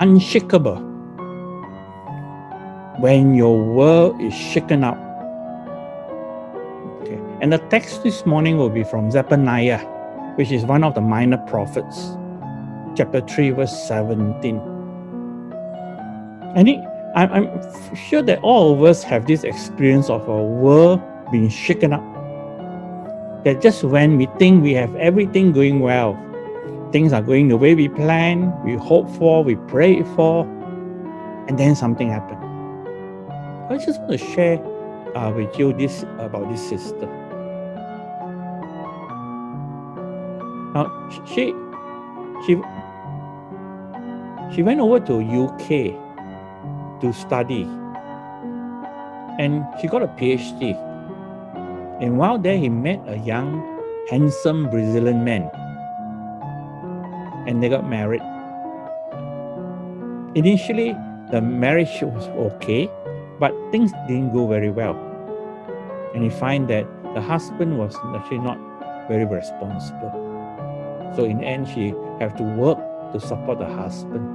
unshakable. When your world is shaken up. Okay. And the text this morning will be from Zephaniah, which is one of the minor prophets, chapter 3, verse 17. And I'm sure that all of us have this experience of our world being shaken up. That just when we think we have everything going well, things are going the way we plan, we hope for, we pray for, and then something happens. I just want to share with you about this sister. Now, she went over to UK to study, and she got a PhD. And while there, he met a young, handsome Brazilian man, and they got married. Initially, the marriage was okay, but things didn't go very well. And he find that the husband was actually not very responsible. So in the end, she have to work to support the husband.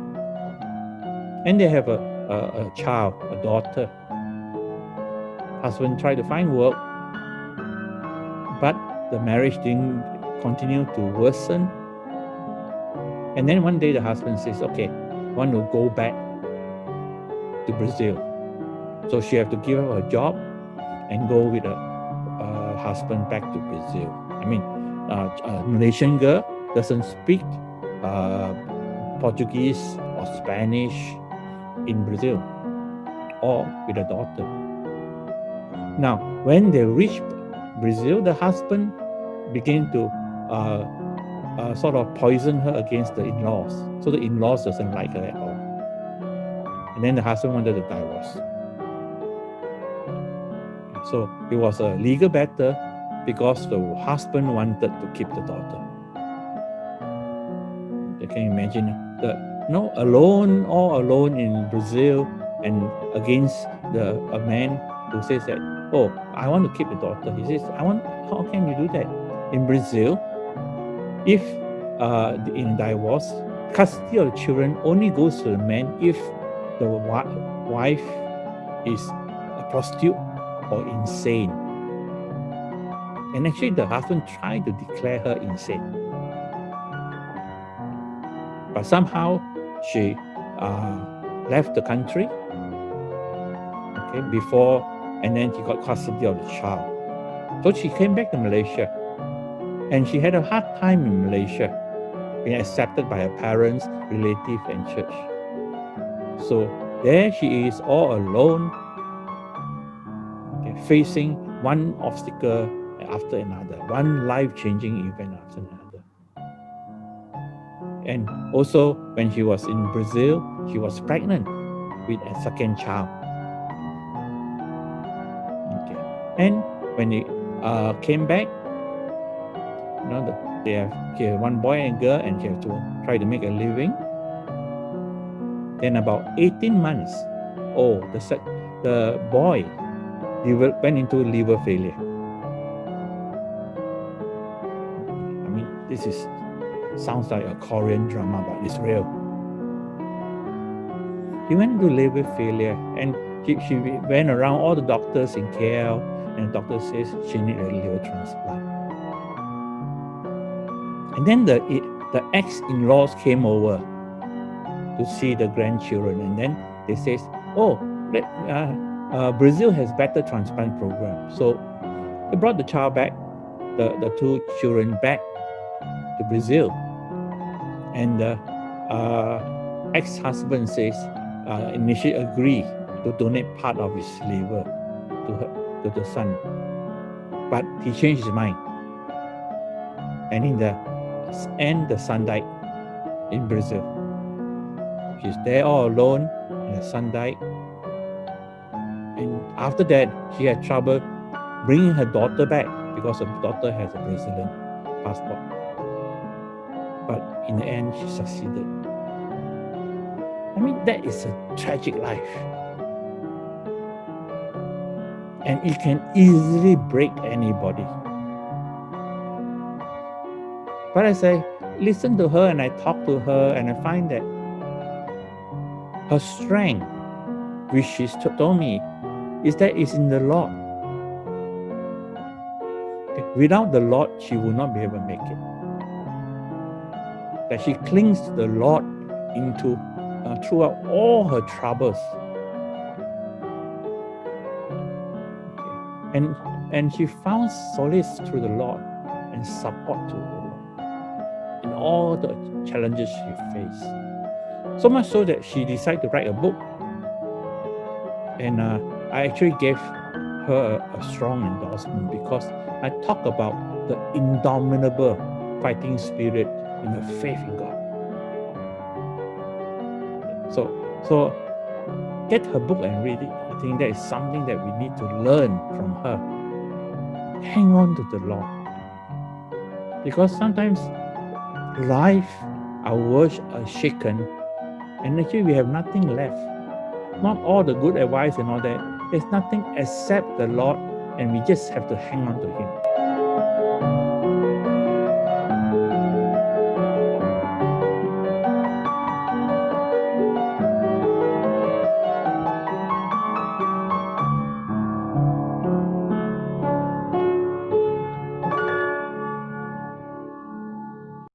And they have a child, a daughter. Husband tried to find work, but the marriage didn't continue to worsen. And then one day the husband says, okay, I want to go back to Brazil. So she have to give up her job and go with her husband back to Brazil. I mean, a Malaysian girl doesn't speak Portuguese or Spanish in Brazil, or with a daughter. Now, when they reached Brazil, the husband began to sort of poison her against the in-laws. So the in-laws doesn't like her at all. And then the husband wanted a divorce. So it was a legal battle because the husband wanted to keep the daughter. You can imagine all alone in Brazil and against a man who says that, oh, I want to keep the daughter. He says, how can you do that? In Brazil, if in divorce, custody of the children only goes to the man if the wife is a prostitute or insane. And actually the husband tried to declare her insane. But somehow she left the country before, and then she got custody of the child. So she came back to Malaysia, and she had a hard time in Malaysia, being accepted by her parents, relatives, and church. So there she is all alone, facing one obstacle after another, one life-changing event after another. And also, when she was in Brazil, she was pregnant with a second child. And when they came back, she have one boy and girl, and she have to try to make a living. Then about 18 months old, the boy went into liver failure. I mean, this sounds like a Korean drama, but it's real. He went into liver failure, and she went around all the doctors in KL, and the doctor says she needs a liver transplant. And then the ex-in-laws came over to see the grandchildren, and then they says, oh, Brazil has better transplant program. So they brought the child back, the two children back to Brazil. And the ex-husband says, initially agreed to donate part of his liver to the son. But he changed his mind. And in the end, the son died in Brazil. She's there all alone, and the son died. And after that, she had trouble bringing her daughter back because her daughter has a Brazilian passport. But in the end, she succeeded. I mean, that is a tragic life. And it can easily break anybody. But as I listen to her and I talk to her, and I find that Her strength, which she told me, is that it's in the Lord. Okay. Without the Lord, she will not be able to make it. That she clings to the Lord into throughout all her troubles. Okay. And she found solace through the Lord and support to the Lord in all the challenges she faced. So much so that she decided to write a book. And I actually gave her a strong endorsement because I talk about the indomitable fighting spirit in her faith in God. So get her book and read it. I think that is something that we need to learn from her. Hang on to the Lord. Because sometimes life, our words are shaken, and actually we have nothing left. Not all the good advice and all that. There's nothing except the Lord, and we just have to hang on to Him.